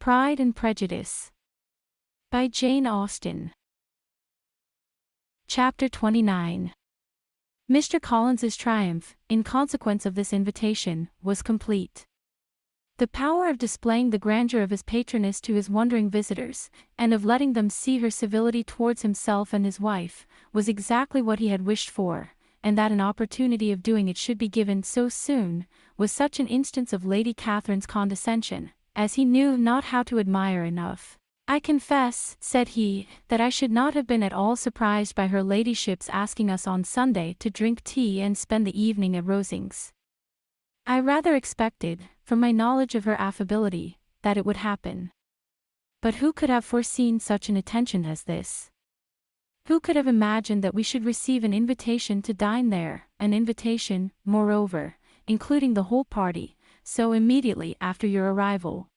Pride and Prejudice by Jane Austen. Chapter 29. Mr. Collins's triumph, in consequence of this invitation, was complete. The power of displaying the grandeur of his patroness to his wondering visitors, and of letting them see her civility towards himself and his wife, was exactly what he had wished for, and that an opportunity of doing it should be given so soon, was such an instance of Lady Catherine's condescension, as he knew not how to admire enough. "I confess," said he, "that I should not have been at all surprised by her ladyship's asking us on Sunday to drink tea and spend the evening at Rosings. I rather expected, from my knowledge of her affability, that it would happen. But who could have foreseen such an attention as this? Who could have imagined that we should receive an invitation to dine there, an invitation, moreover, including the whole party, so immediately after your arrival?"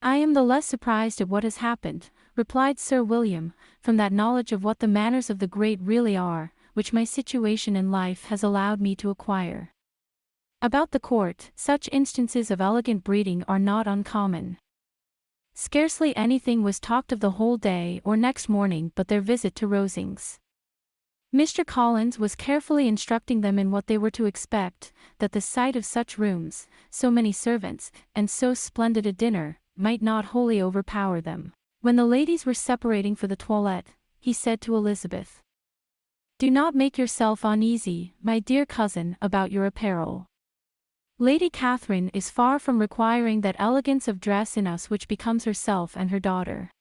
"I am the less surprised at what has happened," replied Sir William, "from that knowledge of what the manners of the great really are, which my situation in life has allowed me to acquire. About the court, such instances of elegant breeding are not uncommon. Scarcely anything was talked of the whole day or next morning but their visit to Rosings. Mr. Collins was carefully instructing them in what they were to expect, that the sight of such rooms, so many servants, and so splendid a dinner, might not wholly overpower them. When the ladies were separating for the toilette, he said to Elizabeth, "Do not make yourself uneasy, my dear cousin, about your apparel. Lady Catherine is far from requiring that elegance of dress in us which becomes herself and her daughter.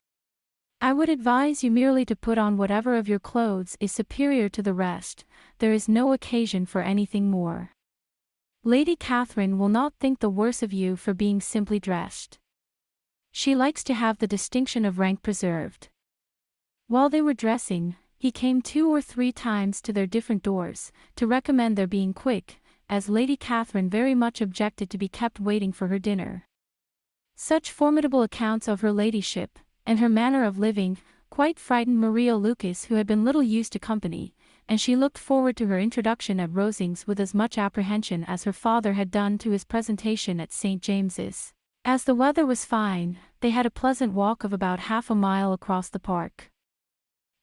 I would advise you merely to put on whatever of your clothes is superior to the rest. There is no occasion for anything more. Lady Catherine will not think the worse of you for being simply dressed. She likes to have the distinction of rank preserved." While they were dressing, he came 2 or 3 times to their different doors, to recommend their being quick, as Lady Catherine very much objected to be kept waiting for her dinner. Such formidable accounts of her ladyship, and her manner of living, quite frightened Maria Lucas, who had been little used to company, and she looked forward to her introduction at Rosings with as much apprehension as her father had done to his presentation at St. James's. As the weather was fine, they had a pleasant walk of about half a mile across the park.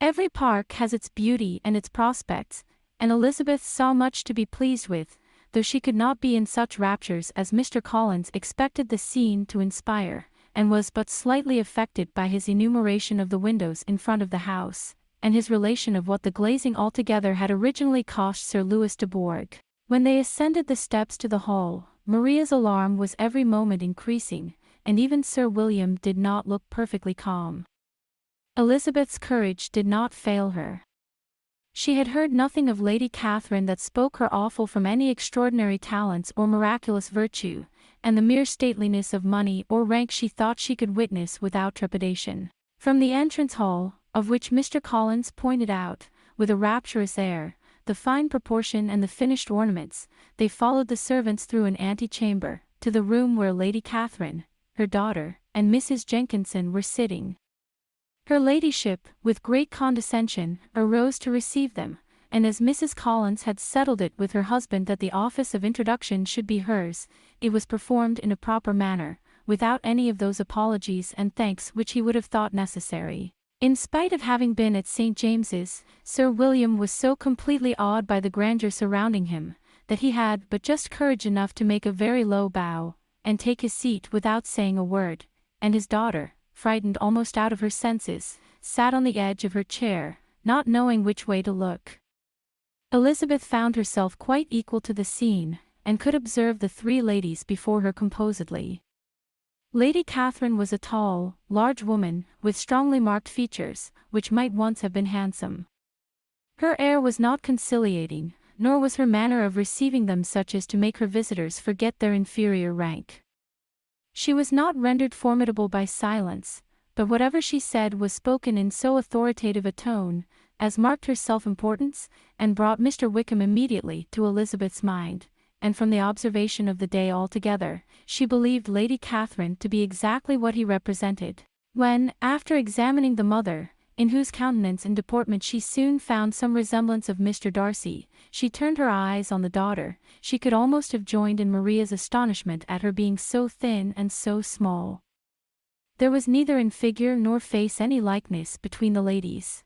Every park has its beauty and its prospects, and Elizabeth saw much to be pleased with, though she could not be in such raptures as Mr. Collins expected the scene to inspire, and was but slightly affected by his enumeration of the windows in front of the house, and his relation of what the glazing altogether had originally cost Sir Louis de Bourgh. When they ascended the steps to the hall, Maria's alarm was every moment increasing, and even Sir William did not look perfectly calm. Elizabeth's courage did not fail her. She had heard nothing of Lady Catherine that spoke her awful from any extraordinary talents or miraculous virtue, and the mere stateliness of money or rank she thought she could witness without trepidation. From the entrance hall, of which Mr. Collins pointed out, with a rapturous air, the fine proportion and the finished ornaments, they followed the servants through an antechamber, to the room where Lady Catherine, her daughter, and Mrs. Jenkinson were sitting. Her ladyship, with great condescension, arose to receive them, and as Mrs. Collins had settled it with her husband that the office of introduction should be hers, it was performed in a proper manner, without any of those apologies and thanks which he would have thought necessary. In spite of having been at St. James's, Sir William was so completely awed by the grandeur surrounding him, that he had but just courage enough to make a very low bow, and take his seat without saying a word, and his daughter, frightened almost out of her senses, sat on the edge of her chair, not knowing which way to look. Elizabeth found herself quite equal to the scene, and could observe the 3 ladies before her composedly. Lady Catherine was a tall, large woman, with strongly marked features, which might once have been handsome. Her air was not conciliating, nor was her manner of receiving them such as to make her visitors forget their inferior rank. She was not rendered formidable by silence, but whatever she said was spoken in so authoritative a tone, as marked her self-importance, and brought Mr. Wickham immediately to Elizabeth's mind, and from the observation of the day altogether, she believed Lady Catherine to be exactly what he represented. When, after examining the mother, in whose countenance and deportment she soon found some resemblance of Mr. Darcy, she turned her eyes on the daughter, she could almost have joined in Maria's astonishment at her being so thin and so small. There was neither in figure nor face any likeness between the ladies.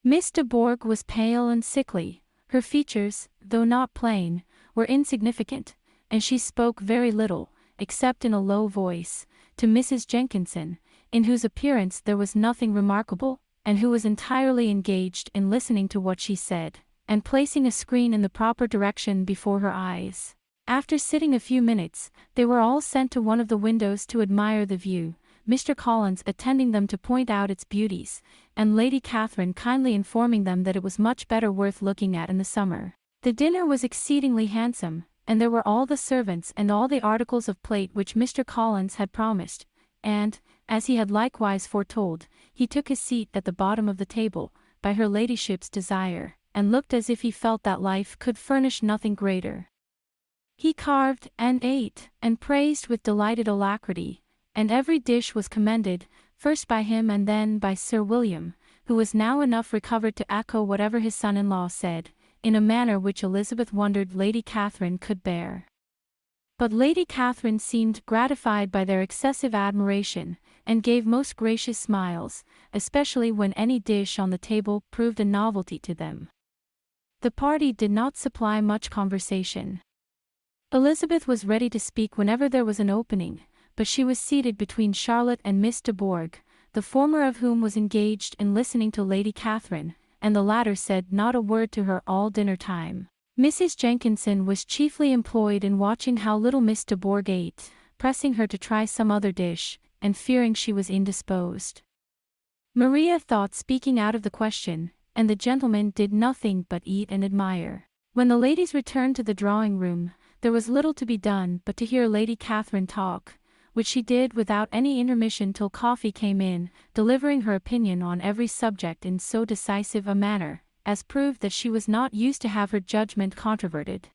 Miss de Bourgh was pale and sickly, her features, though not plain, were insignificant, and she spoke very little, except in a low voice, to Mrs. Jenkinson, in whose appearance there was nothing remarkable, and who was entirely engaged in listening to what she said, and placing a screen in the proper direction before her eyes. After sitting a few minutes, they were all sent to one of the windows to admire the view, Mr. Collins attending them to point out its beauties, and Lady Catherine kindly informing them that it was much better worth looking at in the summer. The dinner was exceedingly handsome, and there were all the servants and all the articles of plate which Mr. Collins had promised, and, as he had likewise foretold, he took his seat at the bottom of the table, by her ladyship's desire, and looked as if he felt that life could furnish nothing greater. He carved, and ate, and praised with delighted alacrity, and every dish was commended, first by him and then by Sir William, who was now enough recovered to echo whatever his son-in-law said, in a manner which Elizabeth wondered Lady Catherine could bear. But Lady Catherine seemed gratified by their excessive admiration, and gave most gracious smiles, especially when any dish on the table proved a novelty to them. The party did not supply much conversation. Elizabeth was ready to speak whenever there was an opening, but she was seated between Charlotte and Miss de Bourgh, the former of whom was engaged in listening to Lady Catherine, and the latter said not a word to her all dinner time. Mrs. Jenkinson was chiefly employed in watching how little Miss de Bourgh ate, pressing her to try some other dish, and fearing she was indisposed. Maria thought speaking out of the question, and the gentlemen did nothing but eat and admire. When the ladies returned to the drawing-room, there was little to be done but to hear Lady Catherine talk, which she did without any intermission till coffee came in, delivering her opinion on every subject in so decisive a manner, as proved that she was not used to have her judgment controverted.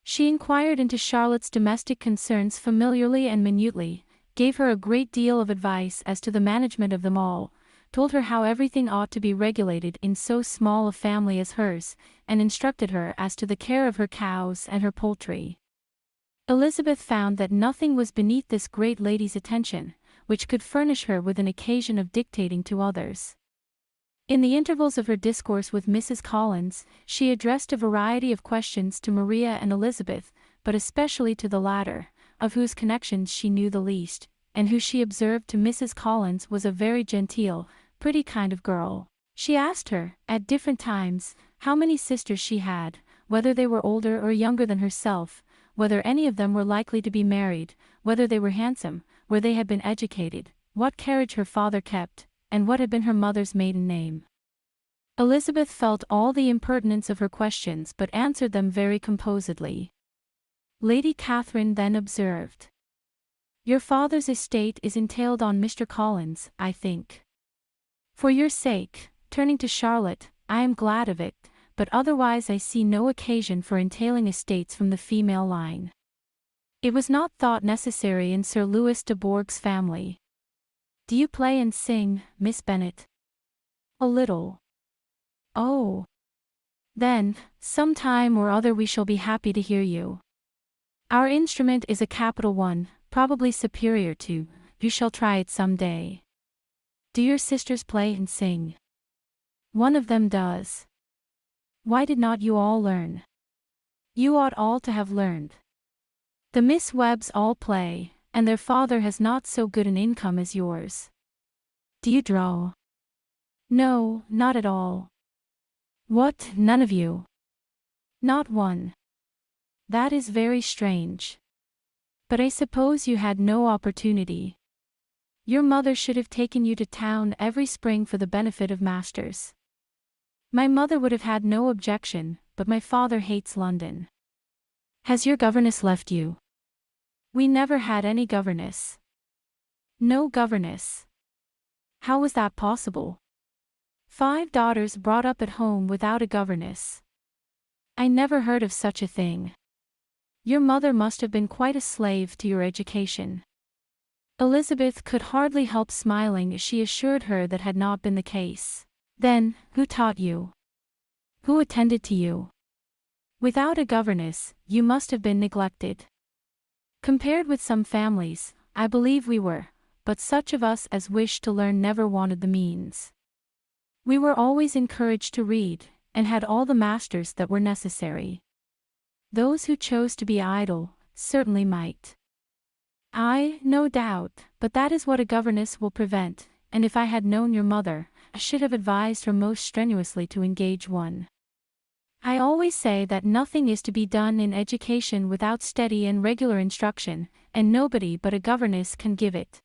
She inquired into Charlotte's domestic concerns familiarly and minutely, gave her a great deal of advice as to the management of them all, told her how everything ought to be regulated in so small a family as hers, and instructed her as to the care of her cows and her poultry. Elizabeth found that nothing was beneath this great lady's attention, which could furnish her with an occasion of dictating to others. In the intervals of her discourse with Mrs. Collins, she addressed a variety of questions to Maria and Elizabeth, but especially to the latter, of whose connections she knew the least, and who she observed to Mrs. Collins was a very genteel, pretty kind of girl. She asked her, at different times, how many sisters she had, whether they were older or younger than herself, whether any of them were likely to be married, whether they were handsome, where they had been educated, what carriage her father kept, and what had been her mother's maiden name. Elizabeth felt all the impertinence of her questions but answered them very composedly. Lady Catherine then observed, "Your father's estate is entailed on Mr. Collins, I think. For your sake," turning to Charlotte, "I am glad of it, but otherwise I see no occasion for entailing estates from the female line. It was not thought necessary in Sir Louis de Bourgh's family. Do you play and sing, Miss Bennet?" "A little." "Oh. Then, some time or other we shall be happy to hear you. Our instrument is a capital one, probably superior to, you shall try it some day. Do your sisters play and sing?" "One of them does." "Why did not you all learn?" "You ought all to have learned. The Miss Webbs all play, and their father has not so good an income as yours." "Do you draw?" "No, not at all." "What, none of you?" "Not one." "That is very strange. But I suppose you had no opportunity. Your mother should have taken you to town every spring for the benefit of masters." "My mother would have had no objection, but my father hates London." "Has your governess left you?" "We never had any governess." "No governess. How was that possible?" "5 daughters brought up at home without a governess." "I never heard of such a thing. Your mother must have been quite a slave to your education." Elizabeth could hardly help smiling as she assured her that had not been the case. "Then, who taught you? Who attended to you? Without a governess, you must have been neglected." "Compared with some families, I believe we were, but such of us as wished to learn never wanted the means. We were always encouraged to read, and had all the masters that were necessary. Those who chose to be idle, certainly might. No doubt, but that is what a governess will prevent, and if I had known your mother, I should have advised her most strenuously to engage one. I always say that nothing is to be done in education without steady and regular instruction, and nobody but a governess can give it.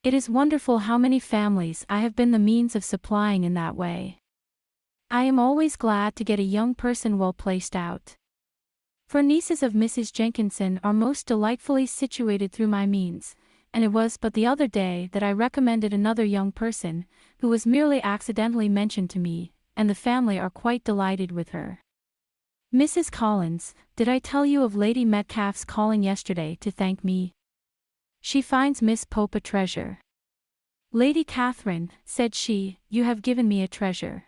It is wonderful how many families I have been the means of supplying in that way. I am always glad to get a young person well placed out. For nieces of Mrs. Jenkinson are most delightfully situated through my means, and it was but the other day that I recommended another young person, who was merely accidentally mentioned to me, and the family are quite delighted with her. Mrs. Collins, did I tell you of Lady Metcalfe's calling yesterday to thank me? She finds Miss Pope a treasure. Lady Catherine, said she, you have given me a treasure.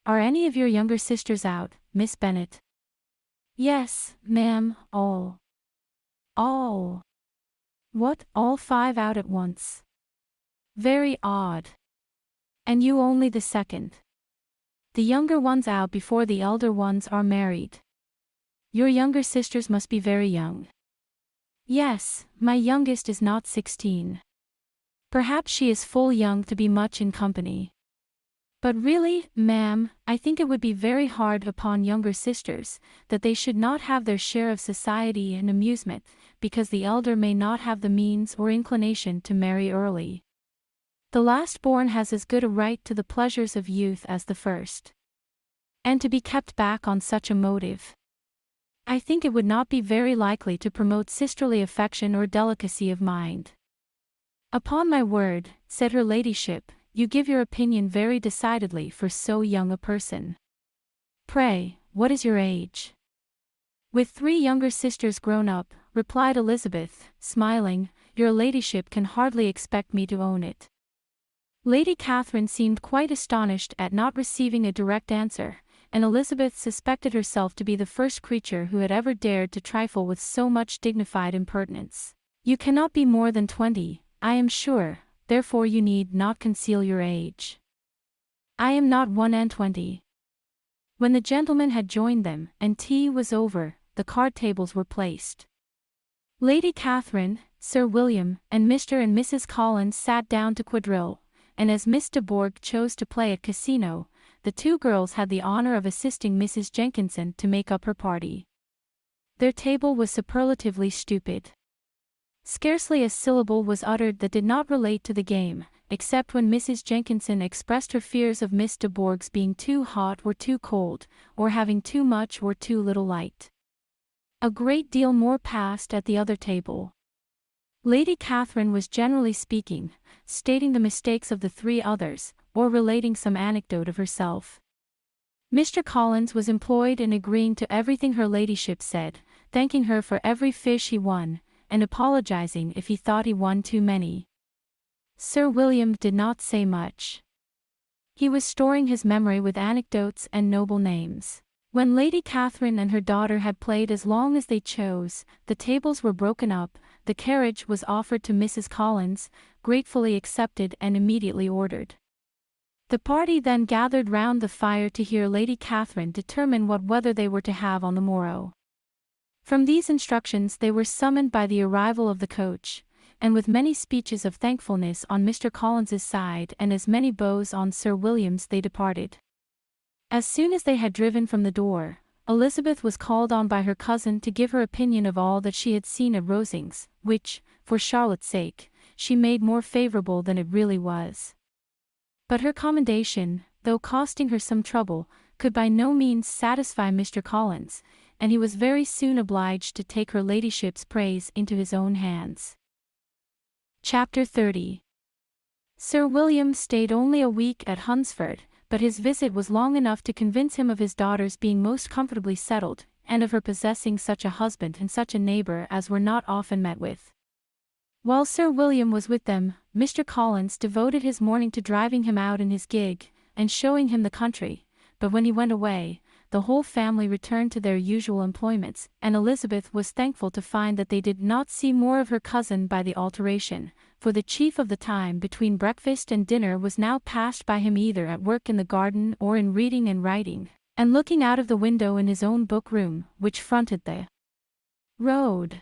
Are any of your younger sisters out, Miss Bennet? Yes, ma'am, all. All. What, all 5 out at once? Very odd. And you only the second. The younger ones out before the elder ones are married. Your younger sisters must be very young. Yes, my youngest is not 16. Perhaps she is full young to be much in company. But really, ma'am, I think it would be very hard upon younger sisters, that they should not have their share of society and amusement, because the elder may not have the means or inclination to marry early. The last born has as good a right to the pleasures of youth as the first. And to be kept back on such a motive, I think it would not be very likely to promote sisterly affection or delicacy of mind. Upon my word, said her ladyship, you give your opinion very decidedly for so young a person. Pray, what is your age? With 3 younger sisters grown up, replied Elizabeth, smiling, your ladyship can hardly expect me to own it. Lady Catherine seemed quite astonished at not receiving a direct answer, and Elizabeth suspected herself to be the first creature who had ever dared to trifle with so much dignified impertinence. You cannot be more than 20, I am sure, therefore you need not conceal your age. I am not 21. When the gentlemen had joined them, and tea was over, the card tables were placed. Lady Catherine, Sir William, and Mr. and Mrs. Collins sat down to quadrille, and as Miss de Bourgh chose to play at casino, the 2 girls had the honor of assisting Mrs. Jenkinson to make up her party. Their table was superlatively stupid. Scarcely a syllable was uttered that did not relate to the game, except when Mrs. Jenkinson expressed her fears of Miss de Bourgh's being too hot or too cold, or having too much or too little light. A great deal more passed at the other table. Lady Catherine was generally speaking, stating the mistakes of the 3 others, or relating some anecdote of herself. Mr. Collins was employed in agreeing to everything her ladyship said, thanking her for every fish he won, and apologizing if he thought he won too many. Sir William did not say much. He was storing his memory with anecdotes and noble names. When Lady Catherine and her daughter had played as long as they chose, the tables were broken up, the carriage was offered to Mrs. Collins, gratefully accepted and immediately ordered. The party then gathered round the fire to hear Lady Catherine determine what weather they were to have on the morrow. From these instructions they were summoned by the arrival of the coach, and with many speeches of thankfulness on Mr. Collins's side and as many bows on Sir William's they departed. As soon as they had driven from the door, Elizabeth was called on by her cousin to give her opinion of all that she had seen at Rosings, which, for Charlotte's sake, she made more favourable than it really was. But her commendation, though costing her some trouble, could by no means satisfy Mr. Collins, and he was very soon obliged to take her ladyship's praise into his own hands. Chapter 30. Sir William stayed only a week at Hunsford, but his visit was long enough to convince him of his daughter's being most comfortably settled, and of her possessing such a husband and such a neighbour as were not often met with. While Sir William was with them, Mr. Collins devoted his morning to driving him out in his gig, and showing him the country, but when he went away, the whole family returned to their usual employments, and Elizabeth was thankful to find that they did not see more of her cousin by the alteration, for the chief of the time between breakfast and dinner was now passed by him either at work in the garden or in reading and writing, and looking out of the window in his own book-room, which fronted the road.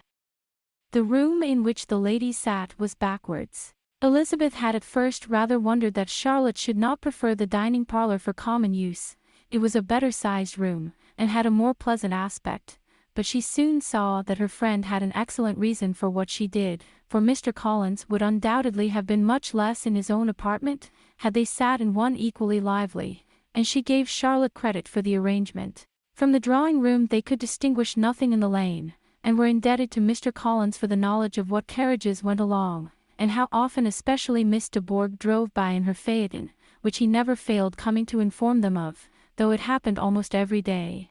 The room in which the ladies sat was backwards. Elizabeth had at first rather wondered that Charlotte should not prefer the dining parlour for common use. It was a better-sized room, and had a more pleasant aspect, but she soon saw that her friend had an excellent reason for what she did, for Mr. Collins would undoubtedly have been much less in his own apartment, had they sat in one equally lively, and she gave Charlotte credit for the arrangement. From the drawing-room they could distinguish nothing in the lane, and were indebted to Mr. Collins for the knowledge of what carriages went along, and how often especially Miss de Bourgh drove by in her phaeton, which he never failed coming to inform them of, though it happened almost every day.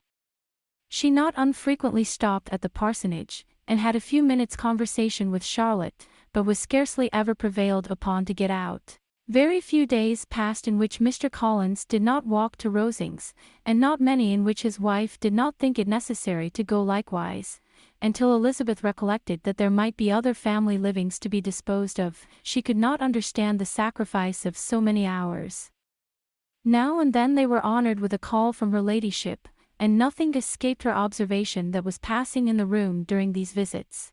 She not unfrequently stopped at the parsonage, and had a few minutes' conversation with Charlotte, but was scarcely ever prevailed upon to get out. Very few days passed in which Mr. Collins did not walk to Rosings, and not many in which his wife did not think it necessary to go likewise, until Elizabeth recollected that there might be other family livings to be disposed of. She could not understand the sacrifice of so many hours. Now and then they were honoured with a call from her ladyship, and nothing escaped her observation that was passing in the room during these visits.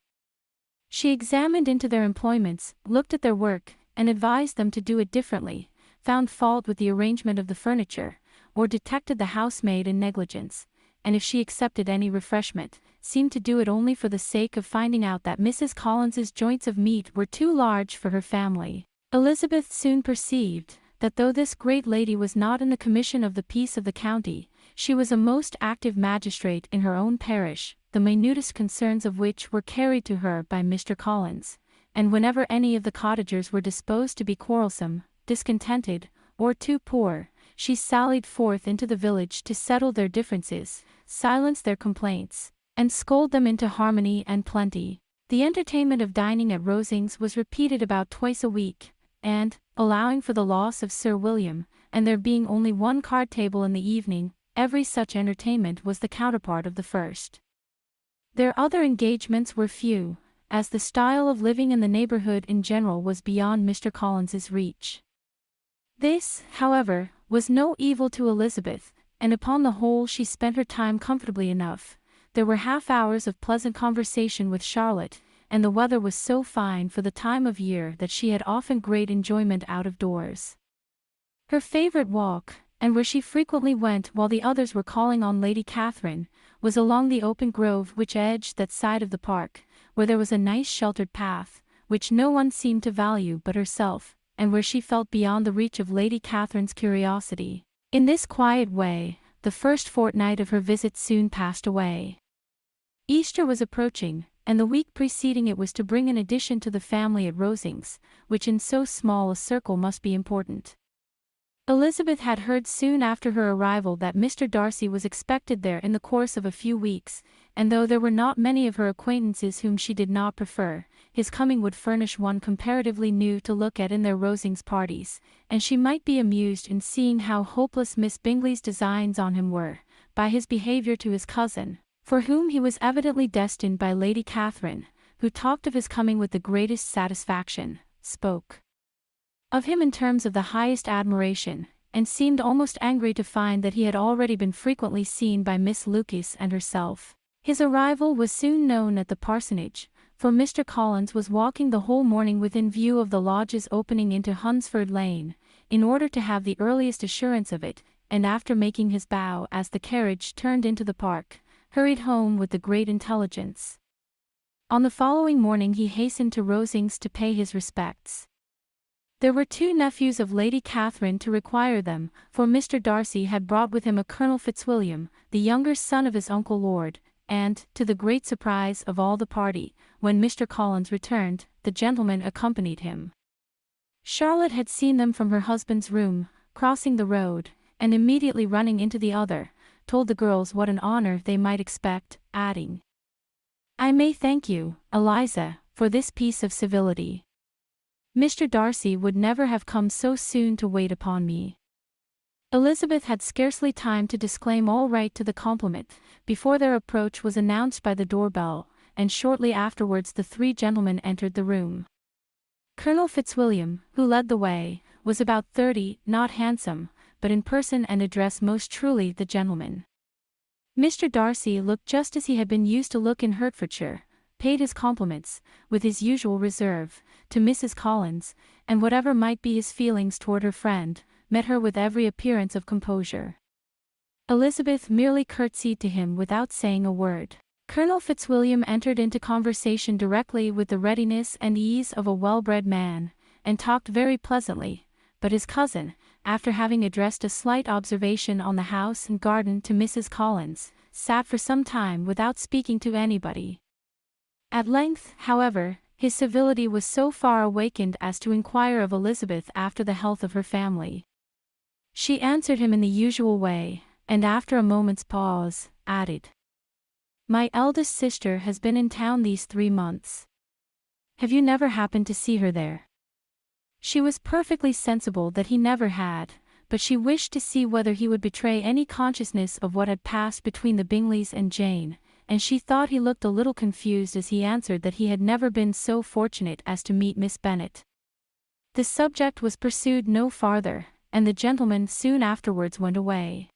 She examined into their employments, looked at their work, and advised them to do it differently, found fault with the arrangement of the furniture, or detected the housemaid in negligence, and if she accepted any refreshment, seemed to do it only for the sake of finding out that Mrs. Collins's joints of meat were too large for her family. Elizabeth soon perceived that though this great lady was not in the commission of the peace of the county, she was a most active magistrate in her own parish, the minutest concerns of which were carried to her by Mr. Collins, and whenever any of the cottagers were disposed to be quarrelsome, discontented, or too poor, she sallied forth into the village to settle their differences, silence their complaints, and scold them into harmony and plenty. The entertainment of dining at Rosings was repeated about twice a week, and, allowing for the loss of Sir William, and there being only one card table in the evening, every such entertainment was the counterpart of the first. Their other engagements were few, as the style of living in the neighbourhood in general was beyond Mr. Collins's reach. This, however, was no evil to Elizabeth, and upon the whole she spent her time comfortably enough. There were half-hours of pleasant conversation with Charlotte, and the weather was so fine for the time of year that she had often great enjoyment out of doors. Her favourite walk, and where she frequently went while the others were calling on Lady Catherine, was along the open grove which edged that side of the park, where there was a nice sheltered path, which no one seemed to value but herself, and where she felt beyond the reach of Lady Catherine's curiosity. In this quiet way, the first fortnight of her visit soon passed away. Easter was approaching, and the week preceding it was to bring an addition to the family at Rosings, which in so small a circle must be important. Elizabeth had heard soon after her arrival that Mr. Darcy was expected there in the course of a few weeks, and though there were not many of her acquaintances whom she did not prefer, his coming would furnish one comparatively new to look at in their Rosings parties, and she might be amused in seeing how hopeless Miss Bingley's designs on him were, by his behaviour to his cousin, for whom he was evidently destined by Lady Catherine, who talked of his coming with the greatest satisfaction, spoke of him in terms of the highest admiration, and seemed almost angry to find that he had already been frequently seen by Miss Lucas and herself. His arrival was soon known at the parsonage, for Mr. Collins was walking the whole morning within view of the lodges opening into Hunsford Lane, in order to have the earliest assurance of it, and after making his bow as the carriage turned into the park, hurried home with the great intelligence. On the following morning he hastened to Rosings to pay his respects. There were two nephews of Lady Catherine to require them, for Mr. Darcy had brought with him a Colonel Fitzwilliam, the younger son of his uncle Lord, and, to the great surprise of all the party, when Mr. Collins returned, the gentleman accompanied him. Charlotte had seen them from her husband's room, crossing the road, and immediately running into the other, told the girls what an honour they might expect, adding, "I may thank you, Eliza, for this piece of civility. Mr. Darcy would never have come so soon to wait upon me." Elizabeth had scarcely time to disclaim all right to the compliment, before their approach was announced by the door-bell, and shortly afterwards the three gentlemen entered the room. Colonel Fitzwilliam, who led the way, was about 30, not handsome, but in person and address most truly the gentleman. Mr. Darcy looked just as he had been used to look in Hertfordshire, paid his compliments, with his usual reserve, to Mrs. Collins, and whatever might be his feelings toward her friend, met her with every appearance of composure. Elizabeth merely curtsied to him without saying a word. Colonel Fitzwilliam entered into conversation directly with the readiness and ease of a well-bred man, and talked very pleasantly, but his cousin, after having addressed a slight observation on the house and garden to Mrs. Collins, sat for some time without speaking to anybody. At length, however, his civility was so far awakened as to inquire of Elizabeth after the health of her family. She answered him in the usual way, and after a moment's pause, added, "My eldest sister has been in town these 3 months. Have you never happened to see her there?" She was perfectly sensible that he never had, but she wished to see whether he would betray any consciousness of what had passed between the Bingleys and Jane, and she thought he looked a little confused as he answered that he had never been so fortunate as to meet Miss Bennet. The subject was pursued no farther, and the gentleman soon afterwards went away.